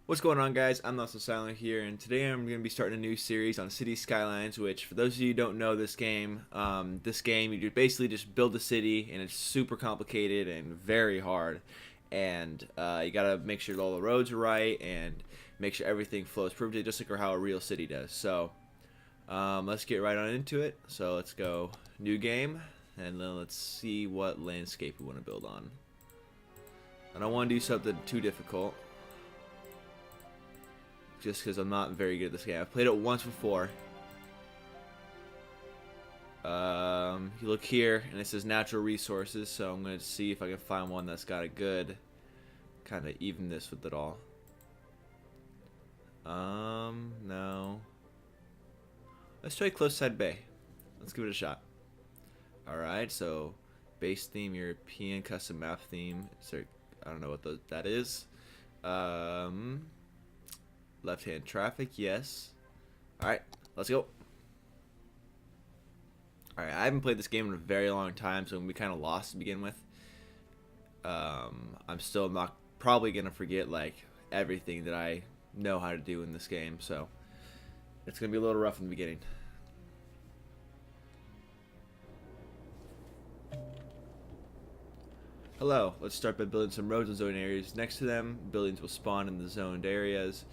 What's going on, guys? ImNotSoSilent here, and today I'm going to be starting a new series on Cities Skylines, which, for those of you who don't know this game, you basically just build a city, and it's super complicated and very hard, and you got to make sure all the roads are right, and make sure everything flows perfectly, just like how a real city does. So, let's get right on into it. So let's go new game, and then let's see what landscape we want to build on. I don't want to do something too difficult, just because I'm not very good at this game. I've played it once before. You look here, and it says natural resources, so I'm going to see if I can find one that's got a good kind of evenness with it all. No. Let's try Close Side Bay. Let's give it a shot. Alright, so base theme, European, custom map theme. I don't know what that is. Left-hand traffic, yes. Alright, let's go. Alright, I haven't played this game in a very long time, so I'm going to be kind of lost to begin with. I'm still not probably going to forget, like, everything that I know how to do in this game, so it's going to be a little rough in the beginning. Hello, let's start by building some roads and zone areas next to them. Buildings will spawn in the zoned areas.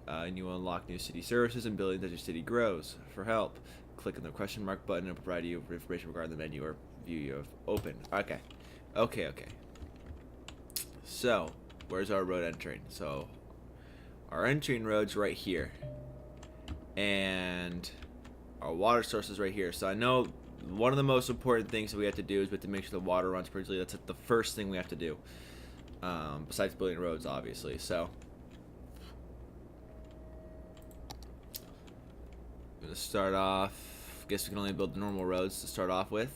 And you will unlock new city services and buildings as your city grows. For help, click on the question mark button and provide you with information regarding the menu or view you have opened. Okay. So, where's our road entering? So, our entering road's right here. And our water source is right here. So I know one of the most important things that we have to do is we have to make sure the water runs perfectly. That's the first thing we have to do. Besides building roads, obviously. So, I'm going to start off, guess we can only build the normal roads to start off with.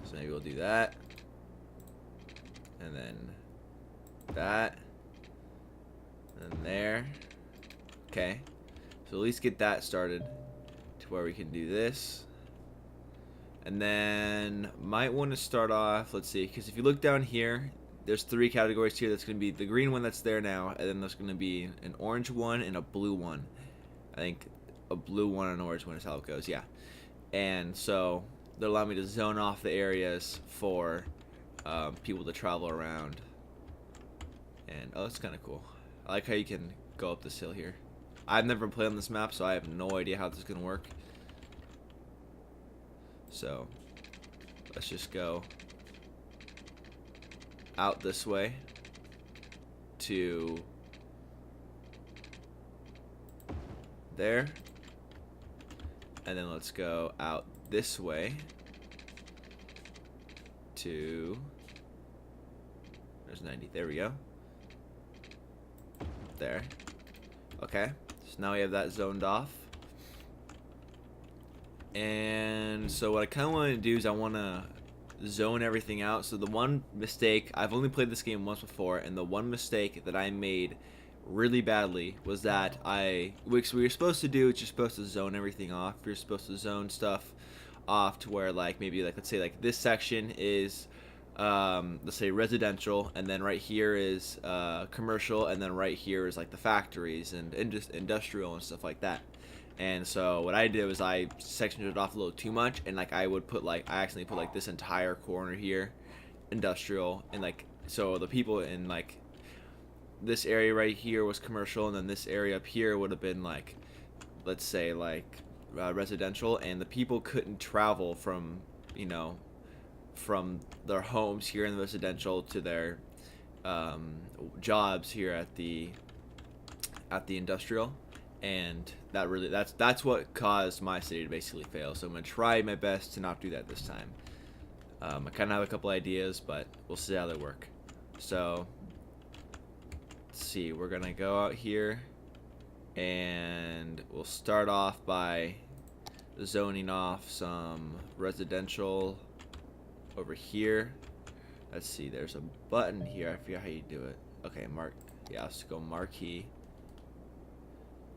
So maybe we'll do that. And then that. And there. Okay. So at least get that started to where we can do this. And then might want to start off, let's see, because if you look down here, there's three categories here. That's going to be the green one that's there now, and then there's going to be an orange one and a blue one. I think a blue one and an orange one is how it goes, yeah. And so they'll allow me to zone off the areas for people to travel around. And, oh, that's kind of cool. I like how you can go up this hill here. I've never played on this map, so I have no idea how this is going to work. So, let's just go out this way to there, and then let's go out this way to, there's 90, there we go, there. Okay, so now we have that zoned off. And so what I kind of want to do is I want to zone everything out. So the one mistake, I've only played this game once before, and the one mistake that I made really badly was that which we were supposed to do is you're supposed to zone everything off. You're supposed to zone stuff off to where, like, maybe, like, let's say, like, this section is let's say residential, and then right here is commercial, and then right here is like the factories and industrial and stuff like that. And so what I did was I sectioned it off a little too much, and like I accidentally put like this entire corner here industrial, and like so the people in like this area right here was commercial, and then this area up here would have been like, let's say, like residential, and the people couldn't travel from, you know, from their homes here in the residential to their jobs here at the industrial. And that's what caused my city to basically fail. So I'm gonna try my best to not do that this time. I kind of have a couple ideas, but we'll see how they work. So let's see, we're gonna go out here, and we'll start off by zoning off some residential over here. Let's see, there's a button here. I forget how you do it. Okay, let's go marquee.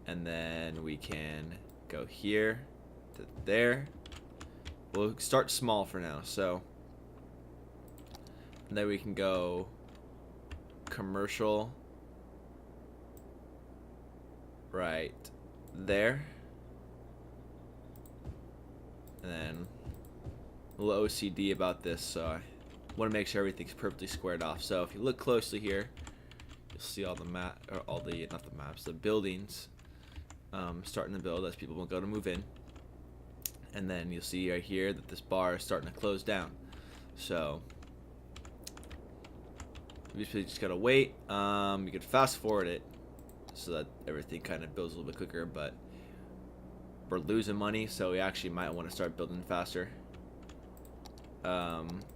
And then we can go here to there. We'll start small for now. So And then we can go commercial right there. And then a little OCD about this, so I want to make sure everything's perfectly squared off. So if you look closely here, you'll see all the not the maps, the buildings starting to build as people will go to move in. And then you'll see right here that this bar is starting to close down. So you just gotta wait. You could fast forward it so that everything kind of builds a little bit quicker, but we're losing money, so we actually might want to start building faster.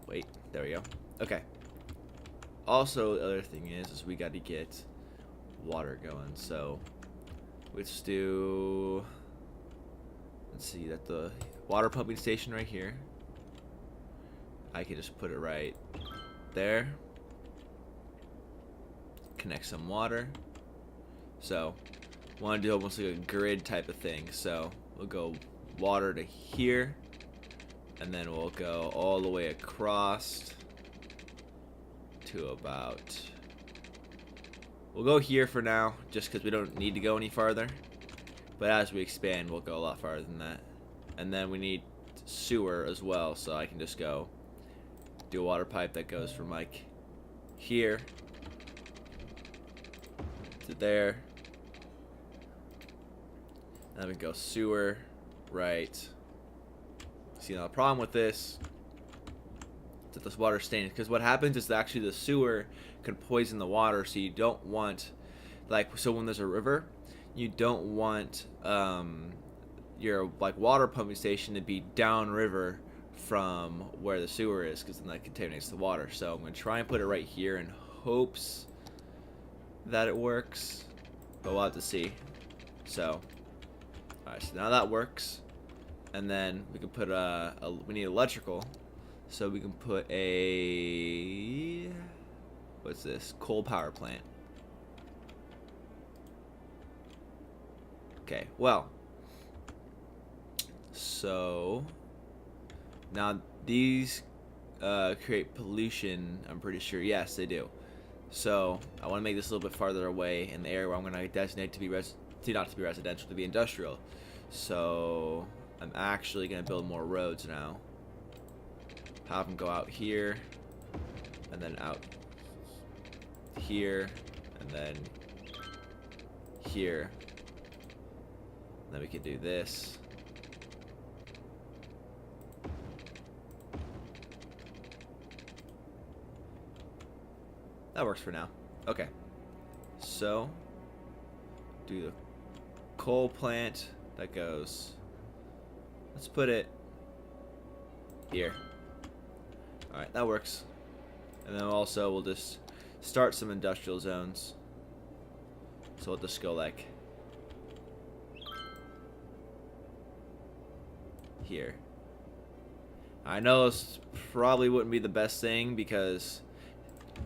Wait, there we go. Okay. Also, the other thing is we got to get water going. So let's do. Let's see, that the water pumping station right here. I can just put it right there. Connect some water. So want to do almost like a grid type of thing. So we'll go water to here, and then we'll go all the way across to about. We'll go here for now, just because we don't need to go any farther. But as we expand, we'll go a lot farther than that. And then we need sewer as well, so I can just go do a water pipe that goes from like here to there. And then we go sewer right. See, now the problem with this is that this water stains, because what happens is that actually the sewer can poison the water, so you don't want, like, so when there's a river, you don't want your like water pumping station to be downriver from where the sewer is, because then that contaminates the water. So I'm going to try and put it right here in hopes that it works, but we'll have to see. So alright, so now that works. And then we can put we need electrical, so we can put a, what's this, coal power plant. Okay, well, so now these create pollution, I'm pretty sure. Yes, they do. So I want to make this a little bit farther away in the area where I'm going to designate to be not to be residential, to be industrial. So I'm actually going to build more roads now. Have them go out here, and then out here, and then here. And then we could do this. That works for now. Okay. So do the coal plant that goes. Let's put it here. Alright, that works. And then also we'll just start some industrial zones. So we'll just go like here. I know this probably wouldn't be the best thing because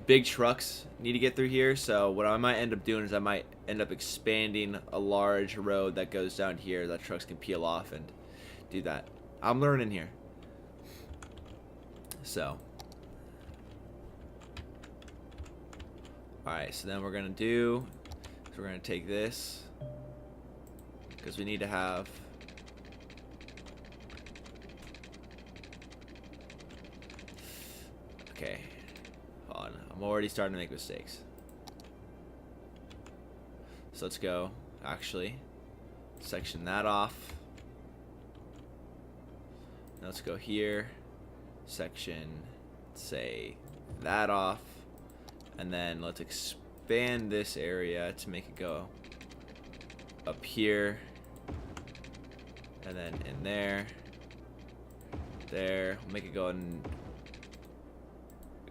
big trucks need to get through here, so what I might end up doing is I might end up expanding a large road that goes down here that trucks can peel off and do that. I'm learning here. So alright, so then we're gonna take this, because we need to have okay, hold on, I'm already starting to make mistakes. So let's go actually section that off. Now let's go here, section, say, that off, and then let's expand this area to make it go up here, and then in there, we'll make it go in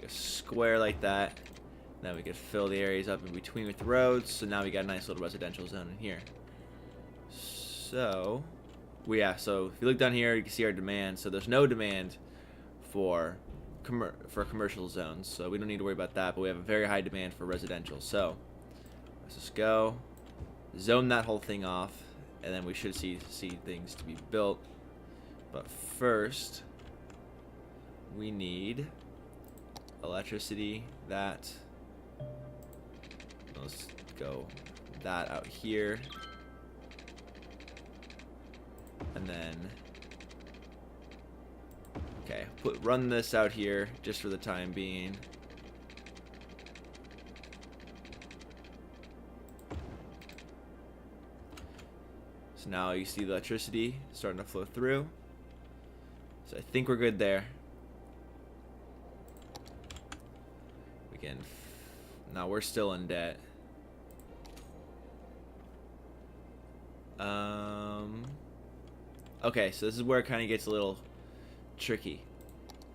a square like that. Then we could fill the areas up in between with roads, so now we got a nice little residential zone in here. So so if you look down here, you can see our demand. So there's no demand for commercial zones, so we don't need to worry about that, but we have a very high demand for residential. So let's just go zone that whole thing off, and then we should see things to be built. But first we need electricity. That. Let's go that out here. And then, okay, run this out here just for the time being. So now you see the electricity starting to flow through. So I think we're good there. We can, now we're still in debt. Okay, so this is where it kind of gets a little tricky.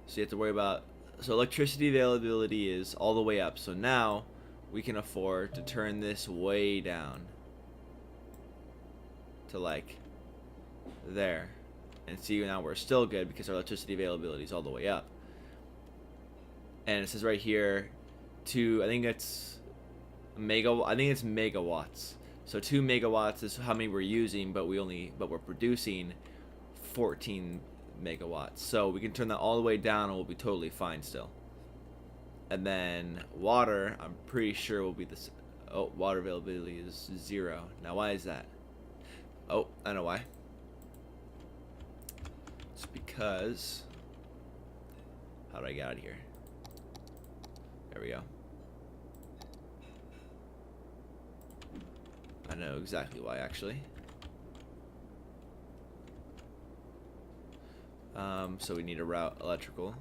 So you have to worry about, so electricity availability is all the way up. So now we can afford to turn this way down to like there. And see, now we're still good because our electricity availability is all the way up. And it says right here, I think it's megawatts. So 2 megawatts is how many we're using, but we're producing 14 megawatts. So we can turn that all the way down and we'll be totally fine still. And then water, I'm pretty sure will be this. Oh, water availability is 0. Now why is that? Oh, I know why. It's because, how do I get out of here? There we go. I know exactly why, actually. So we need to route electrical.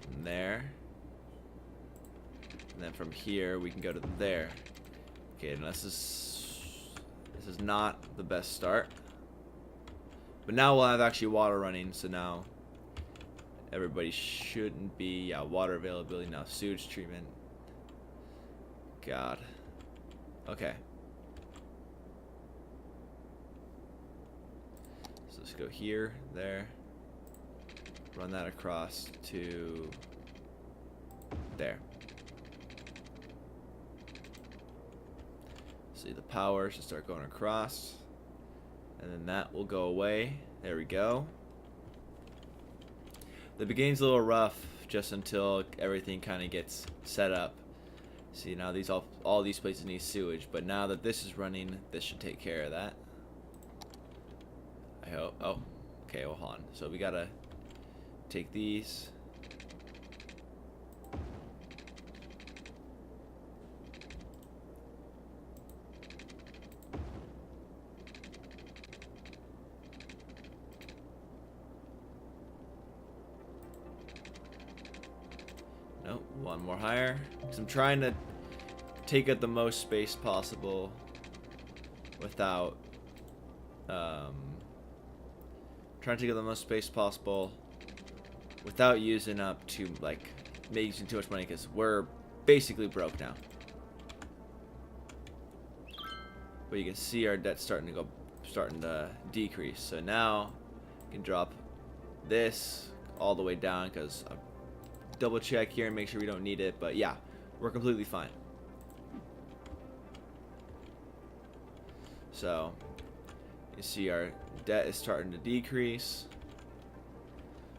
From there. And then from here, we can go to there. Okay, and this is not the best start. But now we'll have actually water running, so now everybody shouldn't be, yeah, water availability now, sewage treatment. God. Okay. So let's go here, there. Run that across to there. See, the power should start going across. And then that will go away. There we go. The beginning's a little rough just until everything kind of gets set up. See, now these all these places need sewage, but now that this is running, this should take care of that. I hope. Oh, okay, well, hold on. So we gotta take these. Nope, one more higher. Because I'm trying to take up the most space possible without using up too using too much money, because we're basically broke now. But you can see our debt's starting to decrease. So now you can drop this all the way down, because double check here and make sure we don't need it, but yeah, we're completely fine. So you see our debt is starting to decrease.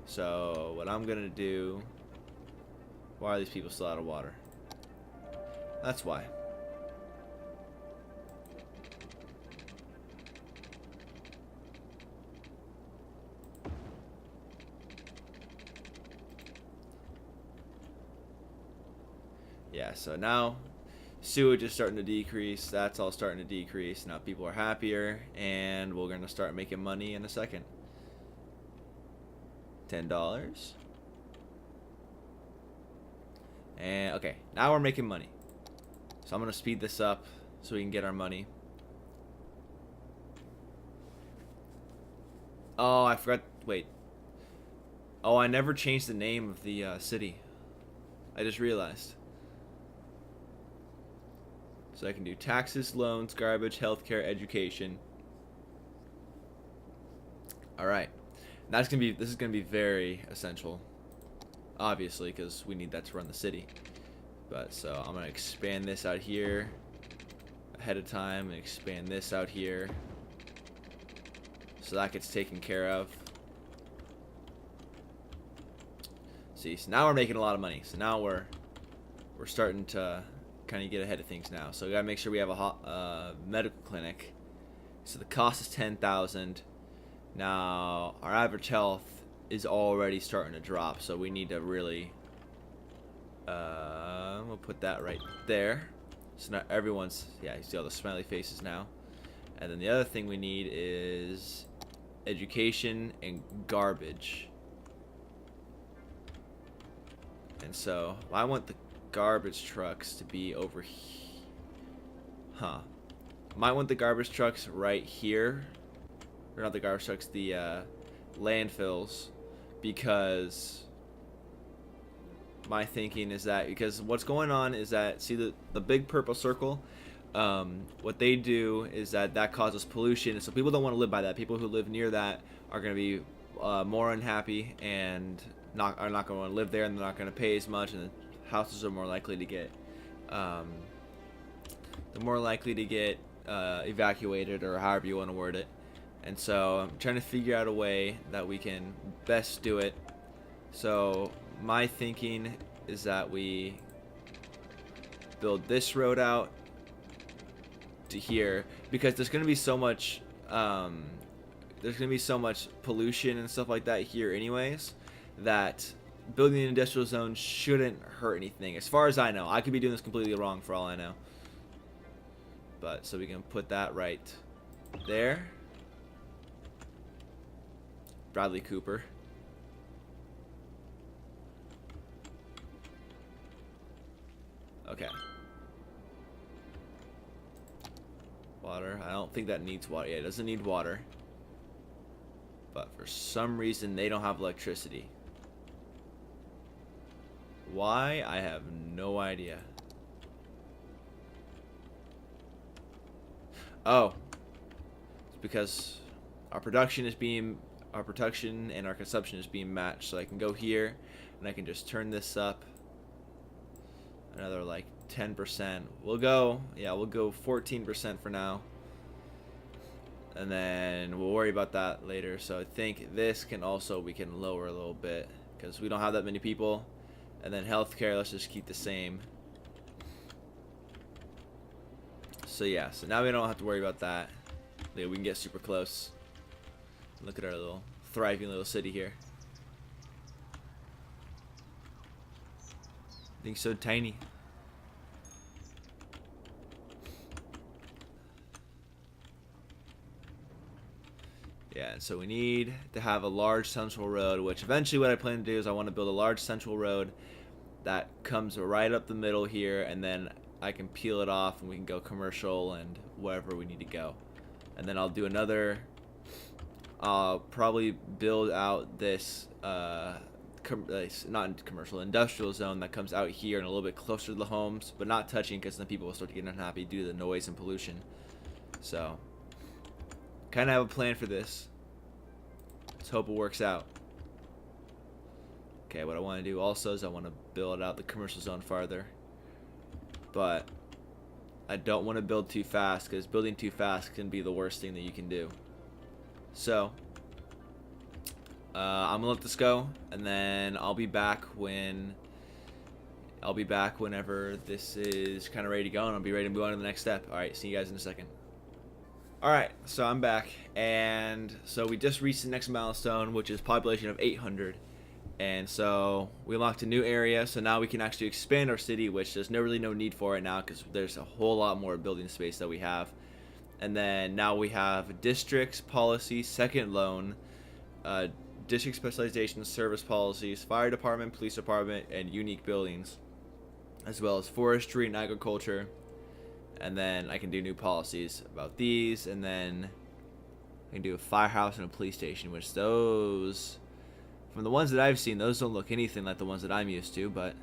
So what I'm gonna do, why are these people still out of water? That's why. Yeah, so now sewage is starting to decrease. That's all starting to decrease. Now people are happier, and we're going to start making money in a second. $10. And okay, now we're making money. So I'm going to speed this up so we can get our money. Oh, I forgot. Wait. Oh, I never changed the name of the city. I just realized. So I can do taxes, loans, garbage, healthcare, education. All right, this is gonna be very essential, obviously, because we need that to run the city. But so I'm gonna expand this out here ahead of time and expand this out here. So that gets taken care of. See, so now we're making a lot of money. So now we're starting to kind of get ahead of things now. So we gotta make sure we have a medical clinic. So the cost is 10,000. Now our average health is already starting to drop, so we need to really. We'll put that right there. So now everyone's, yeah, you see all the smiley faces now. And then the other thing we need is education and garbage. And so I want the garbage trucks to be over here. Huh. Might want the garbage trucks right here. Or not the garbage trucks, the landfills. Because my thinking is that, because what's going on is that, see the big purple circle? What they do is that causes pollution, and so people don't want to live by that. People who live near that are going to be more unhappy and are not going to want to live there, and they're not going to pay as much, and the houses are more likely to get evacuated, or however you want to word it. And so I'm trying to figure out a way that we can best do it. So my thinking is that we build this road out to here, because there's going to be so much pollution and stuff like that here anyways, that building an industrial zone shouldn't hurt anything, as far as I know. I could be doing this completely wrong for all I know. But so we can put that right there. Bradley Cooper. Okay. Water. I don't think that needs water. Yeah, it doesn't need water. But for some reason, they don't have electricity. Why? I have no idea. Oh. It's because our production and our consumption is being matched. So I can go here and I can just turn this up another like 10%. We'll go 14% for now, and then we'll worry about that later. So I think this can also, we can lower a little bit because we don't have that many people. And then healthcare, let's just keep the same. So yeah, so now we don't have to worry about that. Yeah, we can get super close. Look at our little thriving little city here. Thing's so tiny. Yeah, so we need to have a large central road, which eventually what I plan to do is I want to build a large central road that comes right up the middle here, and then I can peel it off and we can go commercial and wherever we need to go. And then I'll do another, I'll probably build out this not commercial, industrial zone that comes out here and a little bit closer to the homes, but not touching, because then people will start to get unhappy due to the noise and pollution. So kind of have a plan for this. Let's hope it works out. Okay, what I want to do also is I want to build out the commercial zone farther, but I don't want to build too fast, because building too fast can be the worst thing that you can do. So I'm gonna let this go, and then I'll be back whenever this is kind of ready to go, and I'll be ready to move on to the next step. All right, see you guys in a second. All right, so I'm back, and so we just reached the next milestone, which is population of 800. And so we unlocked a new area, so now we can actually expand our city, which there's really no need for right now, because there's a whole lot more building space that we have. And then now we have districts, policy, second loan, district specialization, service policies, fire department, police department, and unique buildings, as well as forestry and agriculture. And then I can do new policies about these, and then I can do a firehouse and a police station, which those, from the ones that I've seen, those don't look anything like the ones that I'm used to. But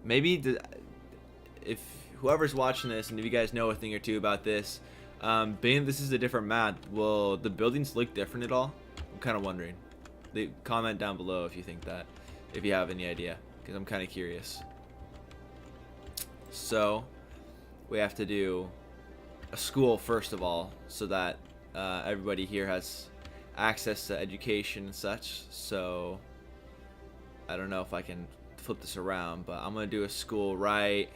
maybe if whoever's watching this, and if you guys know a thing or two about this, being this is a different map, will the buildings look different at all? I'm kind of wondering. Comment down below if you think that, if you have any idea, because I'm kind of curious. So we have to do a school first of all, so that everybody here has access to education and such, so I don't know if I can flip this around, but I'm gonna do a school right.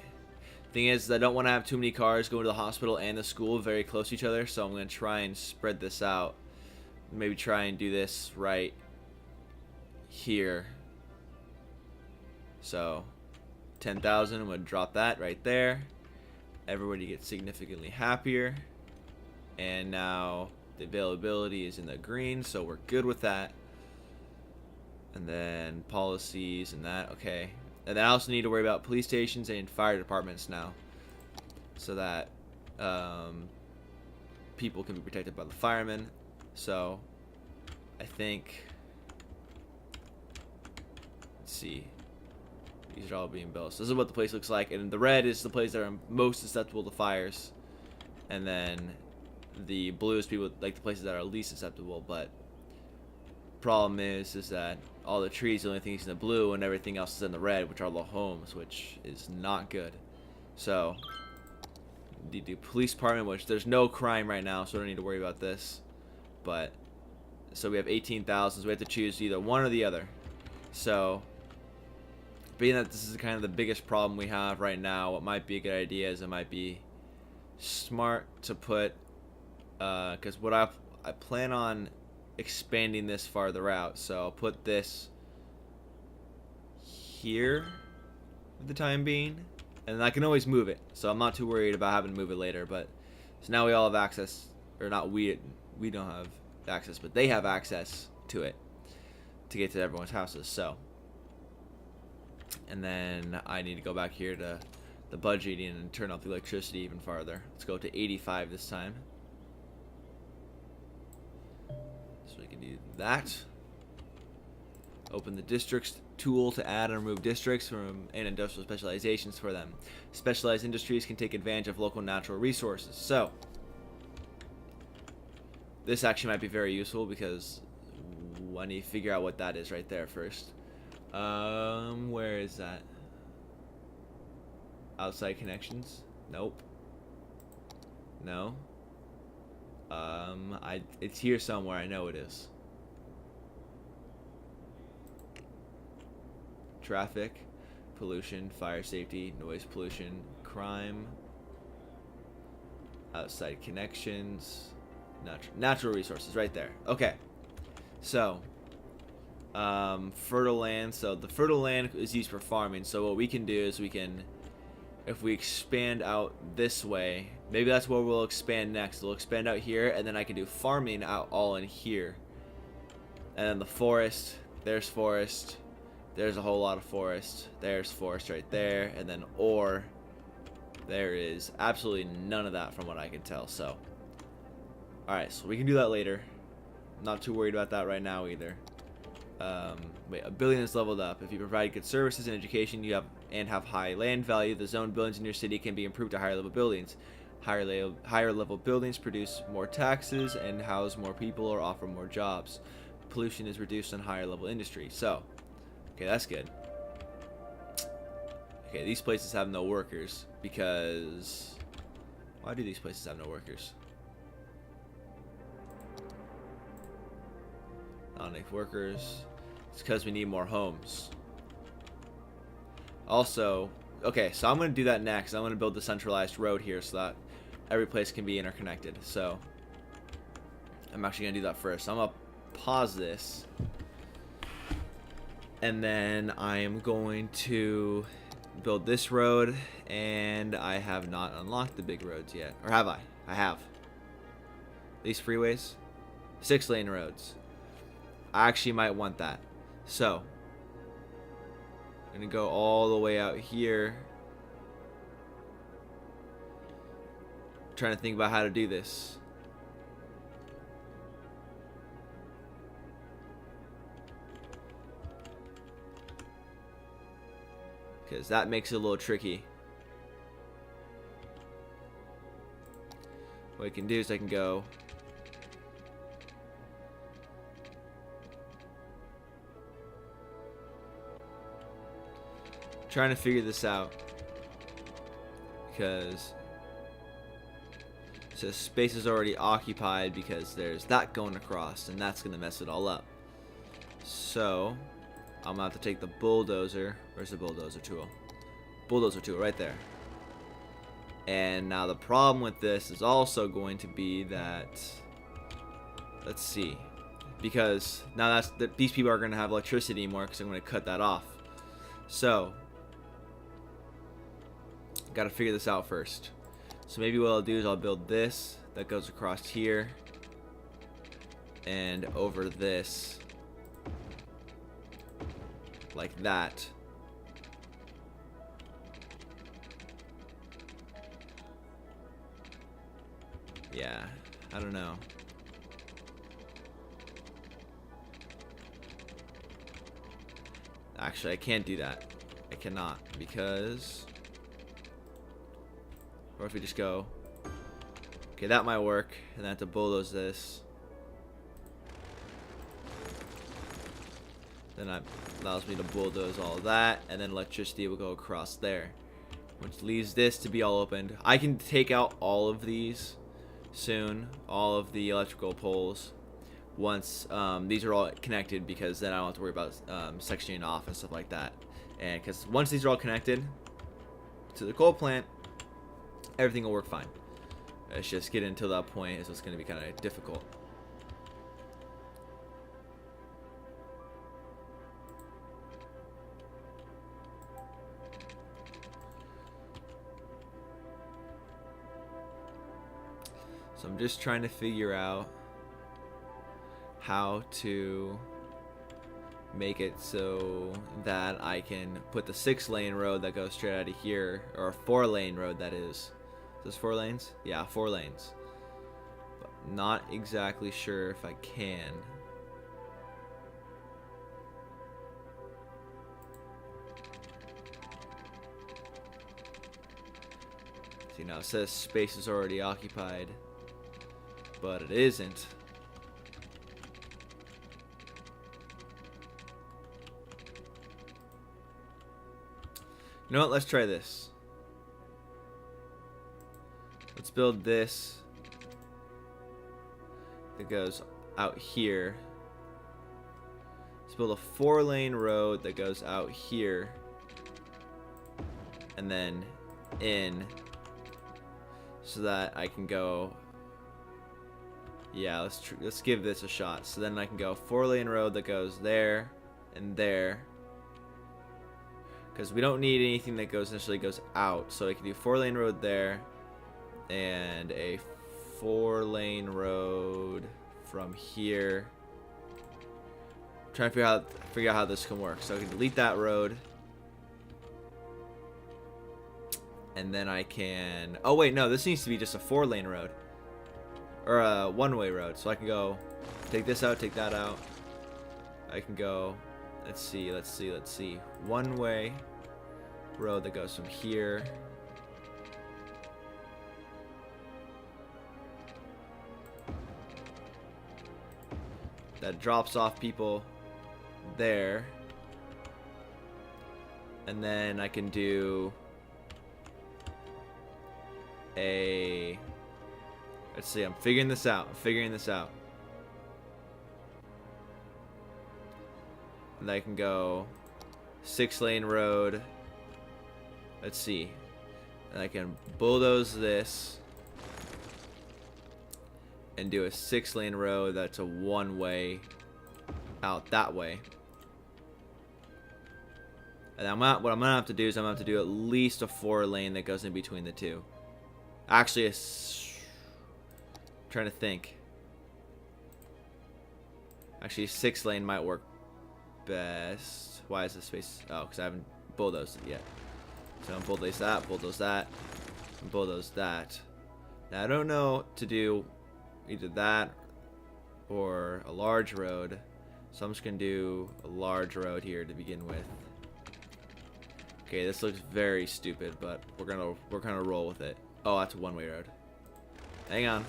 Thing is, I don't want to have too many cars going to the hospital and the school very close to each other, so I'm gonna try and spread this out. Maybe try and do this right here. So 10,000, I'm gonna drop that right there. Everybody gets significantly happier, and now the availability is in the green, so we're good with that. And then policies and that, okay. And then I also need to worry about police stations and fire departments now, so that people can be protected by the firemen. So I think, let's see, these are all being built. So this is what the place looks like, and the red is the place that are most susceptible to fires, and then the blue is people like the places that are least susceptible. But problem is that all the trees, the only thing is in the blue, and everything else is in the red, which are the homes, which is not good. So the police department, which there's no crime right now, so I don't need to worry about this. But so we have 18,000, so we have to choose either one or the other. So being that this is kind of the biggest problem we have right now, what might be a good idea is it might be smart to put, because what I plan on expanding this farther out, so I'll put this here for the time being, and I can always move it, so I'm not too worried about having to move it later. But so now we all have access, or not, we don't have access, but they have access to it to get to everyone's houses. So, and then I need to go back here to the budgeting and turn off the electricity even farther. Let's go to 85 this time. So we can do that. Open the districts tool to add and remove districts from and industrial specializations for them. Specialized industries can take advantage of local natural resources. So this actually might be very useful, because I need to figure out what that is right there first. Where is that? Outside connections? Nope. No. It's here somewhere. I know it is. Traffic, pollution, fire safety, noise pollution, crime, outside connections, natural resources, right there. Okay. So, fertile land. So the fertile land is used for farming. So what we can do is we can, if we expand out this way, maybe that's where we'll expand next. We'll expand out here, and then I can do farming out all in here. And then the forest, there's forest, there's a whole lot of forest, there's forest right there, and then ore, there is absolutely none of that from what I can tell. So, alright, so we can do that later. I'm not too worried about that right now either. Wait, a building is leveled up. If you provide good services and education, you have high land value, the zone buildings in your city can be improved to higher level buildings. Higher level buildings produce more taxes and house more people or offer more jobs. Pollution is reduced in higher level industry. So, okay, that's good. Okay, these places have no workers because... Why do these places have no workers? Not enough workers. It's because we need more homes. Also, okay, so I'm going to do that next. I'm going to build the centralized road here so that every place can be interconnected. So, I'm actually going to do that first. I'm going to pause this. And then I am going to build this road, and I have not unlocked the big roads yet. Or have I? I have. These freeways? 6-lane roads. I actually might want that. So, I'm going to go all the way out here. I'm trying to think about how to do this. Because that makes it a little tricky. What I can do is I can go... Trying to figure this out. Because... So space is already occupied because there's that going across, and that's gonna mess it all up. So I'm gonna have to take the bulldozer. Where's the bulldozer tool? Bulldozer tool right there. And now the problem with this is also going to be that, let's see, because now these people are gonna have electricity anymore because I'm gonna cut that off. So gotta figure this out first. So maybe what I'll do is I'll build this that goes across here and over this like that. Yeah, I don't know. Actually, I can't do that. I cannot, because... Or if we just go... Okay, that might work. And then I have to bulldoze this. Then that allows me to bulldoze all of that. And then electricity will go across there. Which leaves this to be all opened. I can take out all of these soon. All of the electrical poles. Once these are all connected, because then I don't have to worry about sectioning off and stuff like that. And because once these are all connected to the coal plant, everything will work fine. It's just getting to that point is what's going to be kind of difficult. So I'm just trying to figure out how to make it so that I can put the 6-lane road that goes straight out of here, or a 4-lane road that is. Is this 4 lanes? Yeah, 4 lanes. But not exactly sure if I can. See, now it says space is already occupied, but it isn't. You know what? Let's try this. Let's build this that goes out here. Let's build a 4-lane road that goes out here and then in, so that I can go. Yeah, let's give this a shot. So then I can go 4-lane road that goes there and there. Because we don't need anything that necessarily goes out. So I can do 4-lane road there. And a 4-lane road from here. I'm trying to figure out how this can work. So I can delete that road. And then I can... Oh wait, no, this needs to be just a 4-lane road. Or a 1-way road. So I can go take this out, take that out. I can go... Let's see. 1-way road that goes from here. That drops off people there. And then I can do a... Let's see, I'm figuring this out. And I can go 6-lane road. Let's see. And I can bulldoze this and do a 6-lane road that's a 1-way out that way. And what I'm gonna have to do is I'm gonna have to do at least a 4-lane that goes in between the two. Actually, trying to think. Actually, a 6-lane might work best. Why is this space? Oh, because I haven't bulldozed it yet. So I'm bulldoze that, and bulldoze that. Now I don't know what to do either that or a large road. So I'm just gonna do a large road here to begin with. Okay, this looks very stupid, but we're gonna roll with it. Oh, that's a 1-way road. Hang on.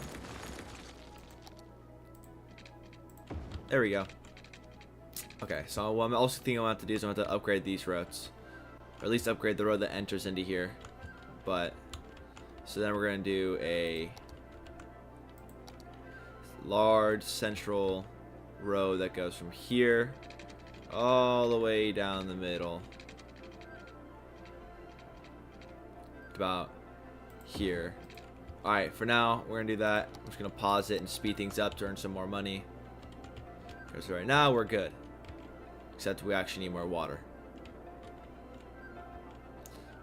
There we go. Okay, so what I'm also thinking I'm gonna have to do is I'm gonna have to upgrade these roads, or at least upgrade the road that enters into here. But so then we're gonna do a large central road that goes from here all the way down the middle about here. Alright, for now we're gonna do that. I'm just gonna pause it and speed things up to earn some more money, because right now we're good, except we actually need more water.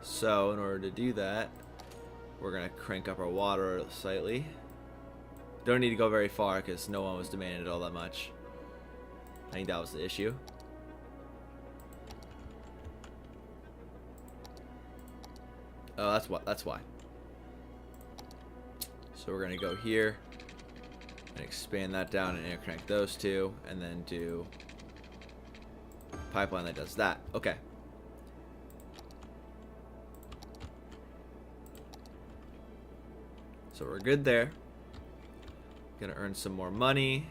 So in order to do that, we're gonna crank up our water slightly. Don't need to go very far because no one was demanding it all that much. I think that was the issue. Oh, that's why. So we're gonna go here and expand that down and air crank those two, and then do pipeline that does that. Okay. So we're good there. Gonna earn some more money.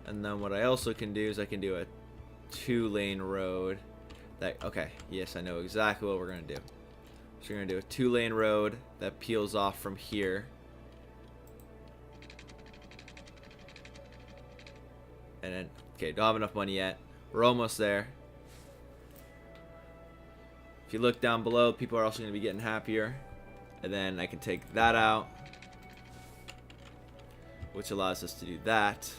And then what I also can do is I can do a 2-lane road. Okay, yes, I know exactly what we're gonna do. So we're gonna do a 2-lane road that peels off from here. And then, okay, don't have enough money yet. We're almost there. If you look down below, people are also gonna be getting happier. And then I can take that out, which allows us to do that.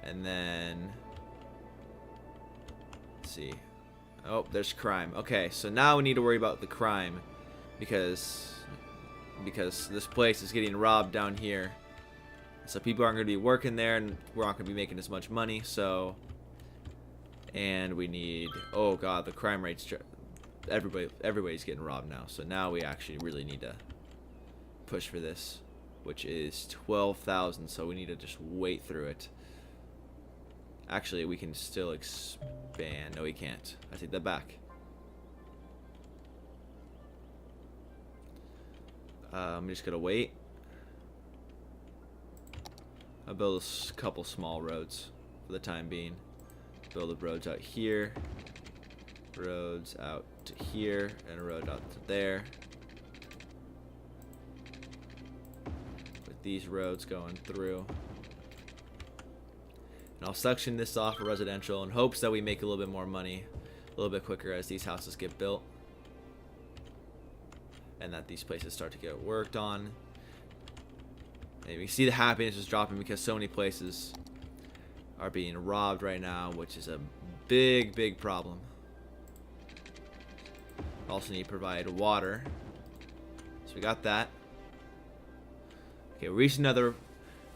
And then, let's see. Oh, there's crime. Okay, so now we need to worry about the crime, because this place is getting robbed down here. So people aren't going to be working there, and we're not going to be making as much money. So, and we need, oh god, the crime rate's, everybody's getting robbed now. So now we actually really need to push for this, which is 12,000. So we need to just wait through it. Actually, we can still expand. No, we can't. I take that back. I'm just gonna wait. I'll build a couple small roads for the time being. Build the roads out here, roads out to here, and a road out to there. With these roads going through. And I'll section this off for residential in hopes that we make a little bit more money a little bit quicker as these houses get built. And that these places start to get worked on. And you see the happiness is dropping because so many places are being robbed right now, which is a big problem. Also need to provide water. So we got that. Okay, we reached another,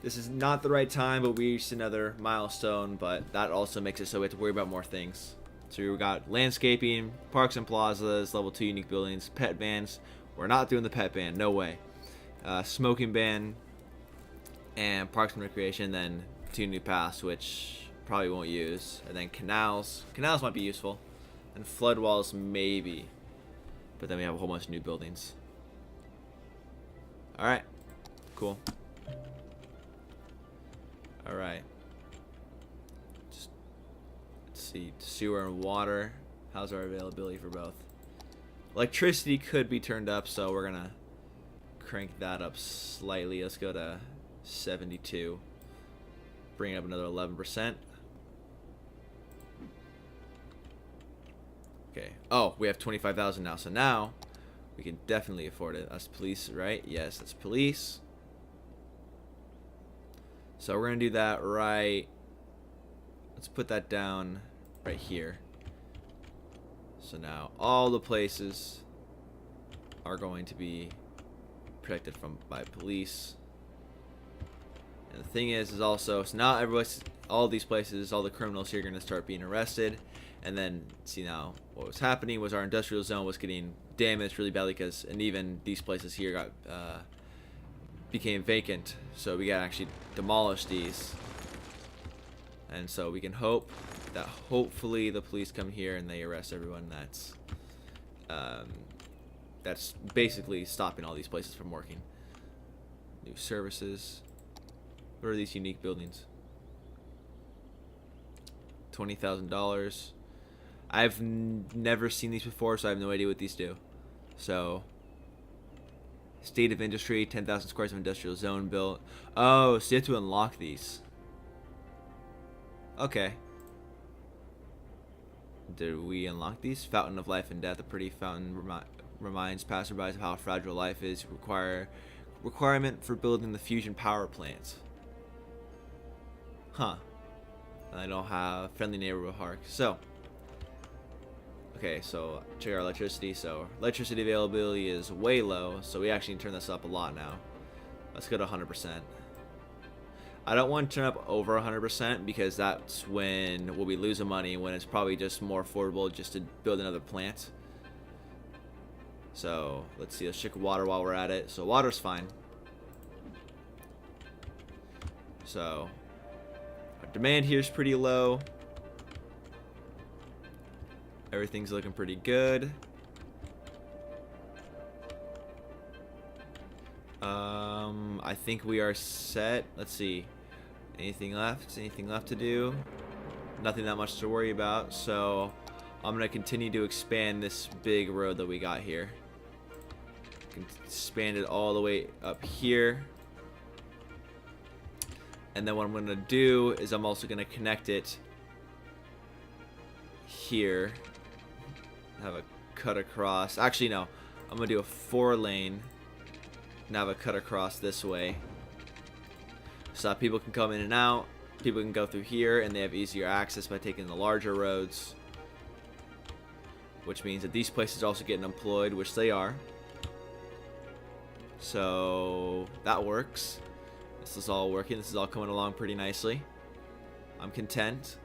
this is not the right time, but we reached another milestone, but that also makes it so we have to worry about more things. So we got landscaping, parks and plazas, level 2 unique buildings, pet bans. We're not doing the pet ban, no way. Smoking ban, and parks and recreation, then 2 new paths, which probably won't use. And then canals. Canals might be useful. And flood walls, maybe. But then we have a whole bunch of new buildings. Alright. Cool. Alright. Just, let's see. Sewer and water. How's our availability for both? Electricity could be turned up, so we're gonna crank that up slightly. Let's go to 72. Bring it up another 11%. Okay. Oh, we have 25,000 now. So now we can definitely afford it. That's police, right? Yes, that's police. So we're gonna do that right. Let's put that down right here. So now all the places are going to be protected by police. And the thing is also, so now all these places, all the criminals here are going to start being arrested. And then, see now, what was happening was our industrial zone was getting damaged really badly and even these places here became vacant. So we got to actually demolish these. And so we can hope that hopefully the police come here and they arrest everyone that's basically stopping all these places from working. New services. What are these unique buildings? $20,000. I've never seen these before, so I have no idea what these do. So, state of industry, 10,000 squares of industrial zone built. Oh, so you have to unlock these. Okay. Did we unlock these? Fountain of life and death. A pretty fountain reminds passersby of how fragile life is. Requirement for building the fusion power plant. Huh. And I don't have friendly neighborhood park. So. Okay, so check our electricity. So electricity availability is way low. So we actually can turn this up a lot now. Let's go to 100%. I don't want to turn up over 100% because that's when we'll be losing money, when it's probably just more affordable just to build another plant. So let's see, let's check water while we're at it. So water's fine. So our demand here is pretty low. Everything's looking pretty good. I think we are set. Let's see. Anything left? Anything left to do? Nothing that much to worry about. So I'm going to continue to expand this big road that we got here. Expand it all the way up here. And then what I'm going to do is I'm also going to connect it here. Have a cut across. Actually, no. I'm going to do a 4-lane. And have a cut across this way. So that people can come in and out. People can go through here and they have easier access by taking the larger roads. Which means that these places are also getting employed, which they are. So that works. This is all working. This is all coming along pretty nicely. I'm content.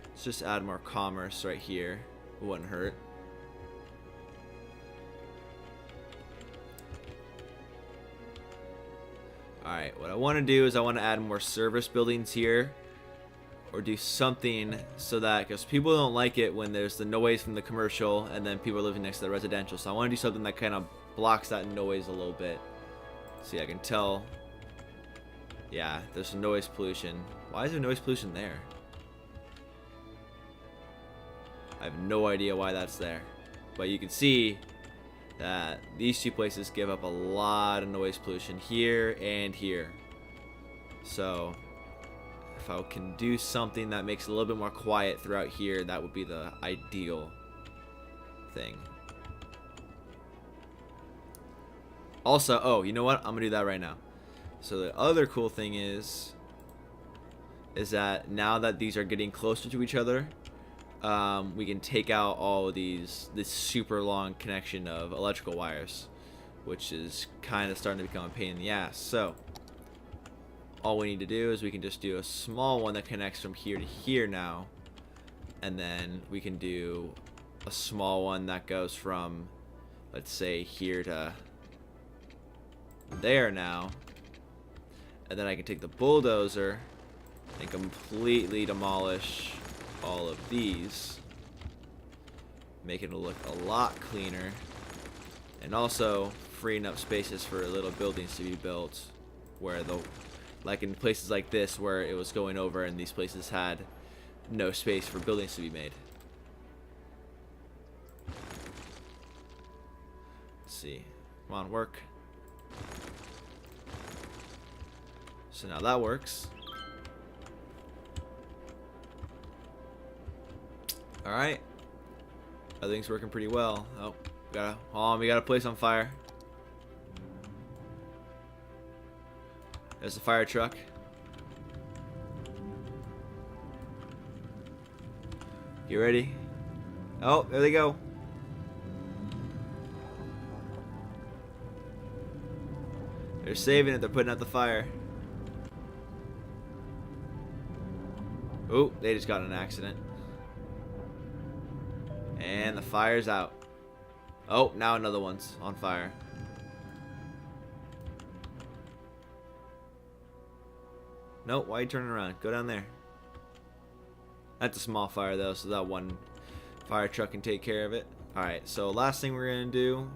Let's just add more commerce right here. It wouldn't hurt. Alright, what I want to do is I want to add more service buildings here. Or do something so that, because people don't like it when there's the noise from the commercial and then people are living next to the residential. So I want to do something that kind of blocks that noise a little bit. See, I can tell. Yeah, there's some noise pollution. Why is there noise pollution there? I have no idea why that's there. But you can see that these two places give up a lot of noise pollution here and here. So if I can do something that makes it a little bit more quiet throughout here, that would be the ideal thing. Also, oh, you know what? I'm gonna do that right now. So the other cool thing is that now that these are getting closer to each other, we can take out all of this super long connection of electrical wires, which is kind of starting to become a pain in the ass. So all we need to do is we can just do a small one that connects from here to here now, and then we can do a small one that goes from, let's say, here to there now, and then I can take the bulldozer and completely demolish all of these, make it look a lot cleaner, and also freeing up spaces for little buildings to be built, where like in places like this where it was going over and these places had no space for buildings to be made. Let's see, come on, work. So now that works. Alright. Everything's working pretty well. Oh, we got a place on fire. There's the fire truck. You ready? Oh, there they go. They're saving it. They're putting out the fire. Oh, they just got in an accident. And the fire's out. Oh, now another one's on fire. Nope, why are you turning around? Go down there. That's a small fire though, so that one fire truck can take care of it. Alright, so last thing we're going to do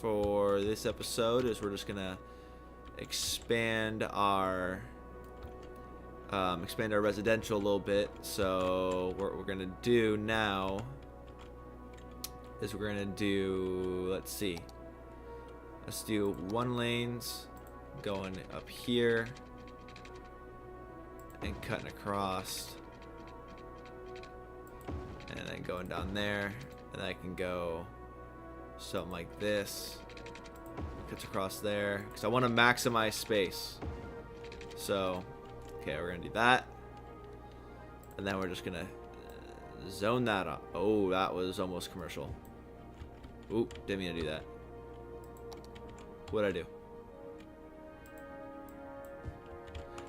for this episode is we're just going to expand our residential a little bit. So what we're going to do now is we're gonna do, let's see, let's do 1 lanes going up here and cutting across, and then going down there, and I can go something like this, cuts across there, because I want to maximize space. So okay, we're gonna do that, and then we're just gonna zone that up. Oh, that was almost commercial. Oop, didn't mean to do that. What'd I do?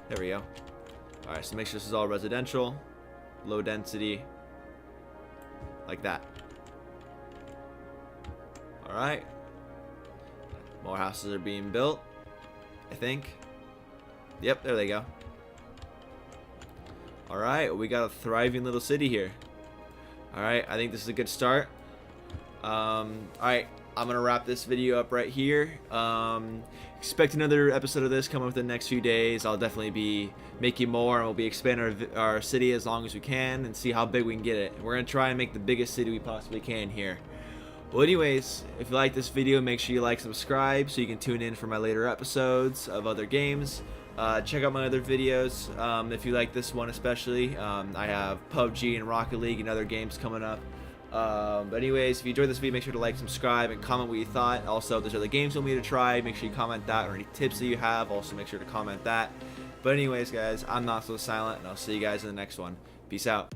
There we go. Alright, so make sure this is all residential, low density, like that. Alright. More houses are being built, I think. Yep, there they go. Alright, we got a thriving little city here. Alright, I think this is a good start. Alright, I'm going to wrap this video up right here. Expect another episode of this coming within the next few days. I'll definitely be making more, and we'll be expanding our city as long as we can and see how big we can get it. We're going to try and make the biggest city we possibly can here. Well, anyways, if you like this video, make sure you like, subscribe, so you can tune in for my later episodes of other games. Check out my other videos if you like this one especially. I have PUBG and Rocket League and other games coming up. But anyways, if you enjoyed this video, make sure to like, subscribe, and comment what you thought. Also, if there's other games you want me to try, make sure you comment that, or any tips that you have, also make sure to comment that. But anyways, guys, I'm ImNotSoSilent, and I'll see you guys in the next one. Peace out.